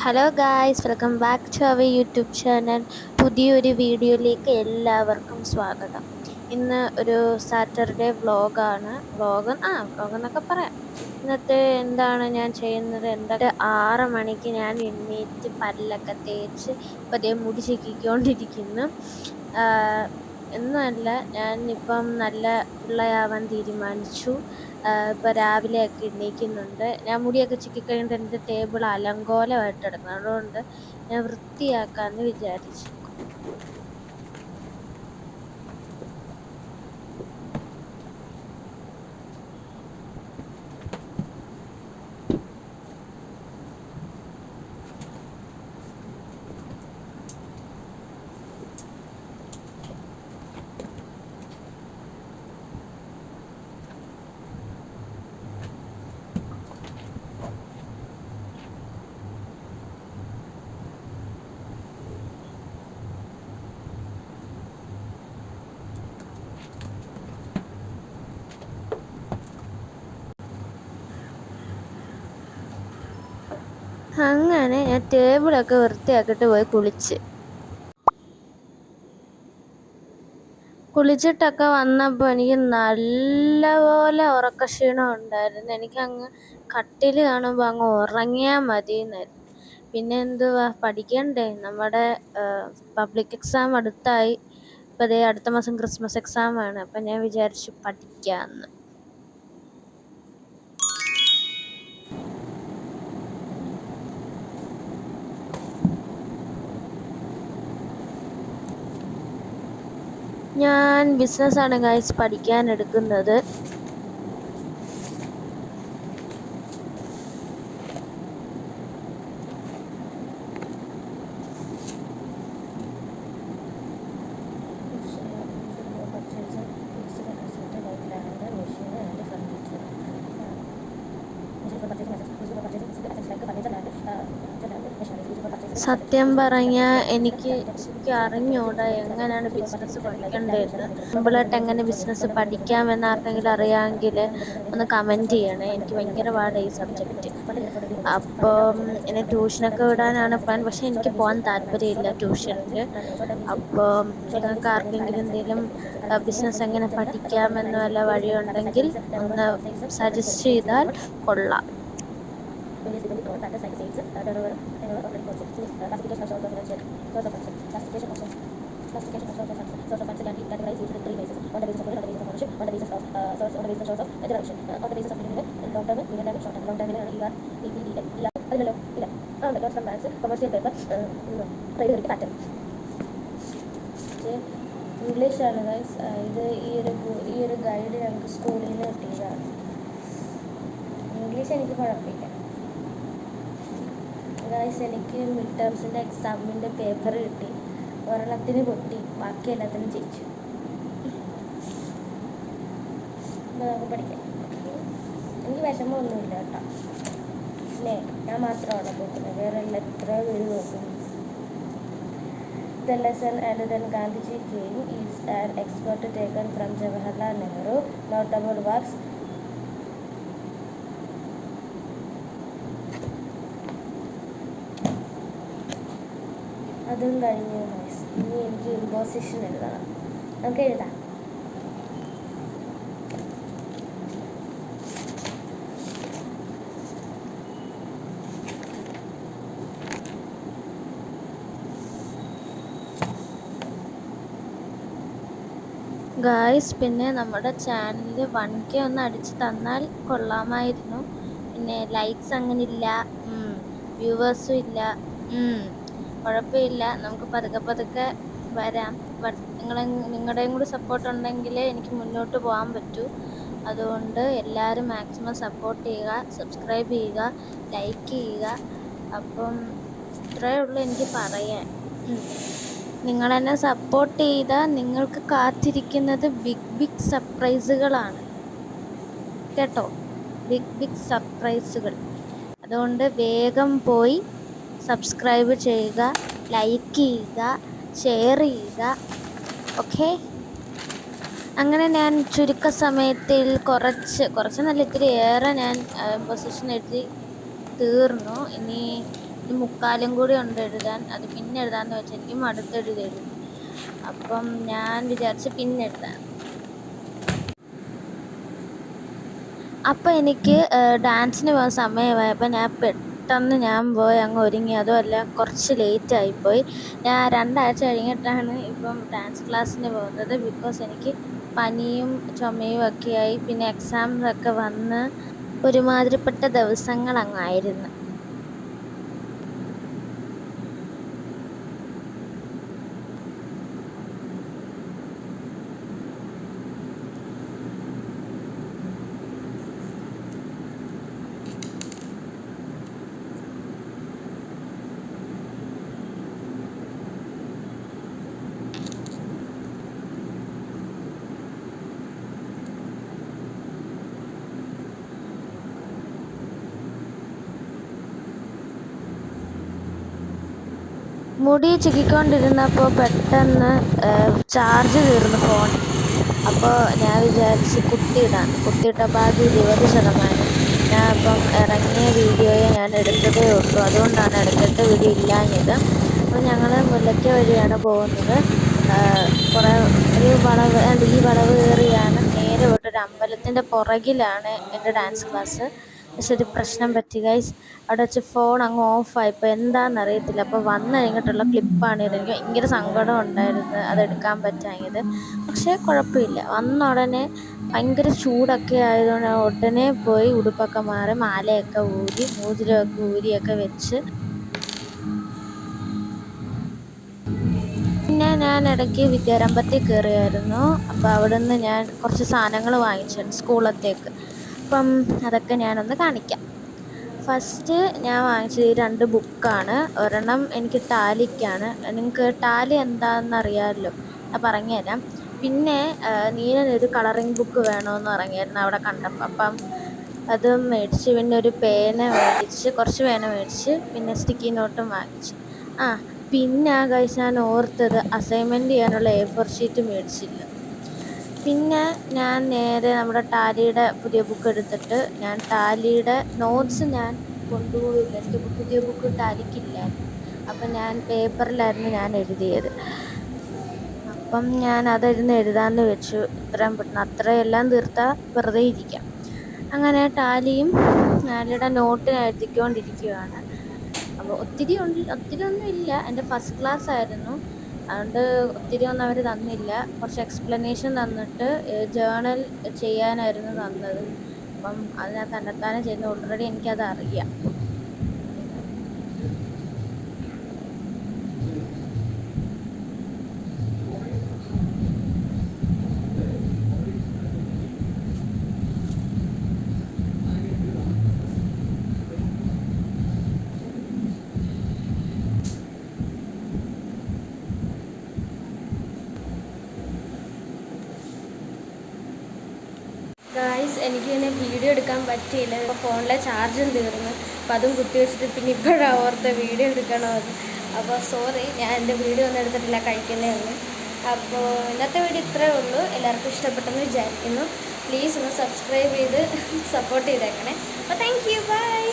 Hello guys, welcome back to our YouTube channel. പുതിയൊരു വീഡിയോയിലേക്ക് എല്ലാവർക്കും സ്വാഗതം. ഇന്ന് ഒരു സാറ്റർഡേ വ്ളോഗാണ്. വ്ളോഗ് എന്നൊക്കെ പറയാം. ഇന്നത്തെ എന്താണ് ഞാൻ ചെയ്യുന്നത്? 6 മണിക്ക് ഞാൻ എണ്ണീറ്റ് പല്ലൊക്കെ തേച്ച് ഇപ്പം അതേ മുടി ചിക്കിക്കൊണ്ടിരിക്കുന്നു. ഒന്നുമല്ല, ഞാനിപ്പം നല്ല പിള്ളയാവാൻ തീരുമാനിച്ചു. ഇപ്പം രാവിലെയൊക്കെ എണീക്കുന്നുണ്ട്. ഞാൻ മുടിയൊക്കെ ചിക്കിക്കഴിഞ്ഞിട്ട് എൻ്റെ ടേബിൾ അലങ്കോലമായിട്ട് കിടക്കണം. അതുകൊണ്ട് ഞാൻ വൃത്തിയാക്കാമെന്ന് വിചാരിച്ചു. അങ്ങനെ ഞാൻ ടേബിളൊക്കെ വൃത്തിയാക്കിയിട്ട് പോയി കുളിച്ചിട്ടൊക്കെ വന്നപ്പോൾ എനിക്ക് നല്ലപോലെ ഉറക്കക്ഷീണം ഉണ്ടായിരുന്നു. എനിക്കങ്ങ് കട്ടിൽ കാണുമ്പോൾ അങ്ങ് ഉറങ്ങിയാൽ മതി എന്നായിരുന്നു. പിന്നെ എന്തുവാ, പഠിക്കണ്ടേ? നമ്മുടെ പബ്ലിക് എക്സാം അടുത്തായി. ഇപ്പം അതേ അടുത്ത മാസം ക്രിസ്മസ് എക്സാമാണ്. അപ്പം ഞാൻ വിചാരിച്ചു പഠിക്കാമെന്ന്. ഞാൻ ബിസിനസ്സാണ് ഗൈസ് പഠിക്കാൻ എടുക്കുന്നത്. സത്യം പറഞ്ഞാൽ എനിക്ക് ശരിക്കും അറിഞ്ഞൂടാ എങ്ങനെയാണ് ബിസിനസ് പഠിക്കേണ്ടതെന്ന്. സിമ്പിളായിട്ട് എങ്ങനെ ബിസിനസ് പഠിക്കാമെന്ന് ആർക്കെങ്കിലും അറിയാമെങ്കിൽ ഒന്ന് കമൻറ്റ് ചെയ്യണേ. എനിക്ക് ഭയങ്കര പാടാണ് ഈ സബ്ജക്റ്റ്. അപ്പം എന്നെ ട്യൂഷനൊക്കെ വിടാനാണ് പ്ലാൻ. പക്ഷേ എനിക്ക് പോകാൻ താല്പര്യമില്ല ട്യൂഷനിൽ. അപ്പം നിങ്ങൾക്ക് ആർക്കെങ്കിലും എന്തെങ്കിലും ബിസിനസ് എങ്ങനെ പഠിക്കാമെന്ന് വല്ല വഴിയുണ്ടെങ്കിൽ ഒന്ന് സജസ്റ്റ് ചെയ്താൽ കൊള്ളാം. ഇംഗ്ലീഷാണ് ഗൈസ്. ഇത് ഈ ഒരു ഗൈഡ് ഞങ്ങൾക്ക് സ്കൂളിൽ നിന്ന് കിട്ടിയതാണ്. ഇംഗ്ലീഷ് എനിക്ക് കുഴപ്പമില്ല ഗൈസ്. എനിക്ക് മിഡ് ടേംസിൻ്റെ എക്സാമിൻ്റെ പേപ്പർ കിട്ടി. ഒരെണ്ണത്തിന് പൊട്ടി, ബാക്കി എല്ലാത്തിനും ജയിച്ചു. നമുക്ക് പഠിക്കാം. എനിക്ക് വിഷമമൊന്നുമില്ല കേട്ടോ. അല്ലേ, ഞാൻ മാത്രമാണ് നോക്കുന്നത്, വേറെ എത്രയോ പേര് നോക്കുന്നു. The lesson other than Gandhiji came is an expert taken from Jawaharlal Nehru. Notable works. അതും കഴിഞ്ഞു. ഇനി എനിക്ക് ഇമ്പോസിഷൻ എഴുതണം. നമുക്ക് എഴുതാം. ഗായ്സ്, പിന്നെ നമ്മുടെ ചാനലിൽ 1K ഒന്ന് അടിച്ച് തന്നാൽ കൊള്ളാമായിരുന്നു. പിന്നെ ലൈക്സ് അങ്ങനെ ഇല്ല, വ്യൂവേഴ്സും ഇല്ല. കുഴപ്പമില്ല, നമുക്ക് പതുക്കെ വരാം. നിങ്ങളുടെയും കൂടി സപ്പോർട്ട് ഉണ്ടെങ്കിലേ എനിക്ക് മുന്നോട്ട് പോകാൻ പറ്റൂ. അതുകൊണ്ട് എല്ലാവരും മാക്സിമം സപ്പോർട്ട് ചെയ്യുക, സബ്സ്ക്രൈബ് ചെയ്യുക, ലൈക്ക് ചെയ്യുക. അപ്പം ഇത്രയേ ഉള്ളൂ എനിക്ക് പറയാൻ. നിങ്ങളെന്നെ സപ്പോർട്ട് ചെയ്താൽ നിങ്ങൾക്ക് കാത്തിരിക്കുന്നത് ബിഗ് സർപ്രൈസുകളാണ് കേട്ടോ. ബിഗ് സർപ്രൈസുകൾ. അതുകൊണ്ട് വേഗം പോയി സബ്സ്ക്രൈബ് ചെയ്യുക, ലൈക്ക് ചെയ്യുക, ഷെയർ ചെയ്യുക. ഓക്കെ, അങ്ങനെ ഞാൻ ചുരുക്ക സമയത്തിൽ കുറച്ച് നല്ല ഇത്തിരി ഏറെ ഞാൻ പൊസിഷൻ എഴുതി തീർന്നു. ഇനി മുക്കാലും കൂടി ഉണ്ട് എഴുതാൻ. അത് പിന്നെ എഴുതാമെന്ന് വെച്ചാൽ എനിക്ക് മടുത്തെഴുതി. അപ്പം ഞാൻ വിചാരിച്ച് പിന്നെ എഴുതാം. അപ്പം എനിക്ക് ഡാൻസിന് പോകാൻ സമയമായപ്പോൾ ഞാൻ പോയി അങ്ങ് ഒരുങ്ങി. അതുമല്ല കുറച്ച് ലേറ്റായിപ്പോയി. ഞാൻ 2 ആഴ്ച കഴിഞ്ഞിട്ടാണ് ഇപ്പം ഡാൻസ് ക്ലാസ്സിന് പോകുന്നത്. ബിക്കോസ് എനിക്ക് പനിയും ചുമയും ഒക്കെയായി. പിന്നെ എക്സാംസൊക്കെ വന്ന് ഒരുമാതിരിപ്പെട്ട ദിവസങ്ങളങ്ങായിരുന്നു. മുടി ചിക്കിക്കൊണ്ടിരുന്നപ്പോൾ പെട്ടെന്ന് ചാർജ് തീർന്നു ഫോൺ. അപ്പോൾ ഞാൻ വിചാരിച്ച് കുത്തിയിട്ടപ്പോൾ അത് 20%. ഞാൻ അപ്പം ഇറങ്ങിയ വീഡിയോയെ ഞാൻ എടുത്തതേ ഉള്ളൂ. അതുകൊണ്ടാണ് ഇടയ്ക്കിട്ട് വീഡിയോ ഇല്ലാഞ്ഞത്. അപ്പോൾ ഞങ്ങൾ മുല്ലയ്ക്ക വഴിയാണ് പോകുന്നത്. ഒരു വളവ്, ഈ വളവ് കയറിയാണ് നേരെ പോയിട്ടൊരു അമ്പലത്തിൻ്റെ പുറകിലാണ് എൻ്റെ ഡാൻസ് ക്ലാസ്. പക്ഷെ ഒരു പ്രശ്നം പറ്റി ഗൈസ്. അവിടെ വെച്ച് ഫോൺ അങ്ങ് ഓഫായിപ്പോൾ. എന്താണെന്നറിയത്തില്ല. അപ്പോൾ വന്നു കഴിഞ്ഞിട്ടുള്ള ക്ലിപ്പാണിത്. എനിക്ക് ഭയങ്കര സങ്കടം ഉണ്ടായിരുന്നു അതെടുക്കാൻ പറ്റാഞ്ഞത്. പക്ഷേ കുഴപ്പമില്ല. വന്ന ഉടനെ ഭയങ്കര ചൂടൊക്കെ ആയതുകൊണ്ട് ഉടനെ പോയി ഉടുപ്പൊക്കെ മാറി മാലയൊക്കെ ഊരി മോതിരമൊക്കെ ഊരിയൊക്കെ വെച്ച്. പിന്നെ ഞാൻ ഇടയ്ക്ക് വിദ്യാരംഭത്തിൽ കയറിയായിരുന്നു. അപ്പോൾ അവിടെ നിന്ന് ഞാൻ കുറച്ച് സാധനങ്ങൾ വാങ്ങിച്ചിട്ടുണ്ട് സ്കൂളത്തേക്ക്. അപ്പം അതൊക്കെ ഞാനൊന്ന് കാണിക്കാം. ഫസ്റ്റ് ഞാൻ വാങ്ങിച്ചത് 2 ബുക്കാണ്. ഒരെണ്ണം എനിക്ക് ടാലിക്കാണ്. നിങ്ങൾക്ക് ടാലി എന്താണെന്നറിയാമല്ലോ, ഞാൻ പറഞ്ഞുതരാം. പിന്നെ നീലനൊരു കളറിങ് ബുക്ക് വേണമെന്ന് പറഞ്ഞായിരുന്നു അവിടെ കണ്ടപ്പോൾ. അപ്പം അതും മേടിച്ച്. പിന്നെ ഒരു പേന മേടിച്ച്, കുറച്ച് പേന മേടിച്ച്. പിന്നെ സ്റ്റിക്കി നോട്ടും വാങ്ങിച്ച്. പിന്നെ ഗൈസ് ഞാൻ ഓർത്തത് അസൈൻമെൻറ്റ് ചെയ്യാനുള്ള A4 ഷീറ്റ് മേടിച്ചില്ല. പിന്നെ ഞാൻ നേരെ നമ്മുടെ ടാലിയുടെ പുതിയ ബുക്ക് എടുത്തിട്ട് ഞാൻ ടാലിയുടെ നോട്ട്സ് ഞാൻ കൊണ്ടുപോയില്ല. എനിക്ക് പുതിയ ബുക്ക് ടാലിക്കില്ലായിരുന്നു. അപ്പം ഞാൻ പേപ്പറിലായിരുന്നു ഞാൻ എഴുതിയത്. അപ്പം ഞാൻ അതിരുന്ന് എഴുതാമെന്ന് വെച്ചു. ഇത്രയും പെട്ടെന്ന് അത്രയെല്ലാം തീർത്താൽ വെറുതെ ഇരിക്കാം. അങ്ങനെ ടാലിയുടെ നോട്ട് എഴുതിക്കൊണ്ടിരിക്കുകയാണ്. അപ്പോൾ ഒത്തിരി ഒന്നും ഇല്ല. എൻ്റെ ഫസ്റ്റ് ക്ലാസ് ആയിരുന്നു, അതുകൊണ്ട് ഒത്തിരി ഒന്നും അവർ തന്നില്ല. കുറച്ച് എക്സ്പ്ലനേഷൻ തന്നിട്ട് ജേണൽ ചെയ്യാനായിരുന്നു തന്നത്. അപ്പം അത് ഞാൻ തന്നെത്താനെ ചെയ്യുന്നത്. ഓൾറെഡി എനിക്കത് അറിയാം. ഗായ്സ്, എനിക്ക് പിന്നെ വീഡിയോ എടുക്കാൻ പറ്റിയില്ല. ഇപ്പോൾ ഫോണിലെ ചാർജും തീർന്നു. അപ്പോൾ അതും കുത്തി വെച്ചിട്ട് പിന്നെ ഇപ്പോഴാണ് ഓർത്ത വീഡിയോ എടുക്കണമെന്ന്. അപ്പോൾ സോറി, ഞാൻ എൻ്റെ വീഡിയോ ഒന്നും എടുത്തിട്ടില്ല, കഴിക്കുന്നേ ഉള്ളൂ. അപ്പോൾ ഇന്നത്തെ വീഡിയോ ഇത്രയേ ഉള്ളൂ. എല്ലാവർക്കും ഇഷ്ടപ്പെട്ടെന്ന് വിചാരിക്കുന്നു. പ്ലീസ് ഒന്ന് സബ്സ്ക്രൈബ് ചെയ്ത് സപ്പോർട്ട് ചെയ്തേക്കണേ. അപ്പോൾ താങ്ക് യു, ബൈ.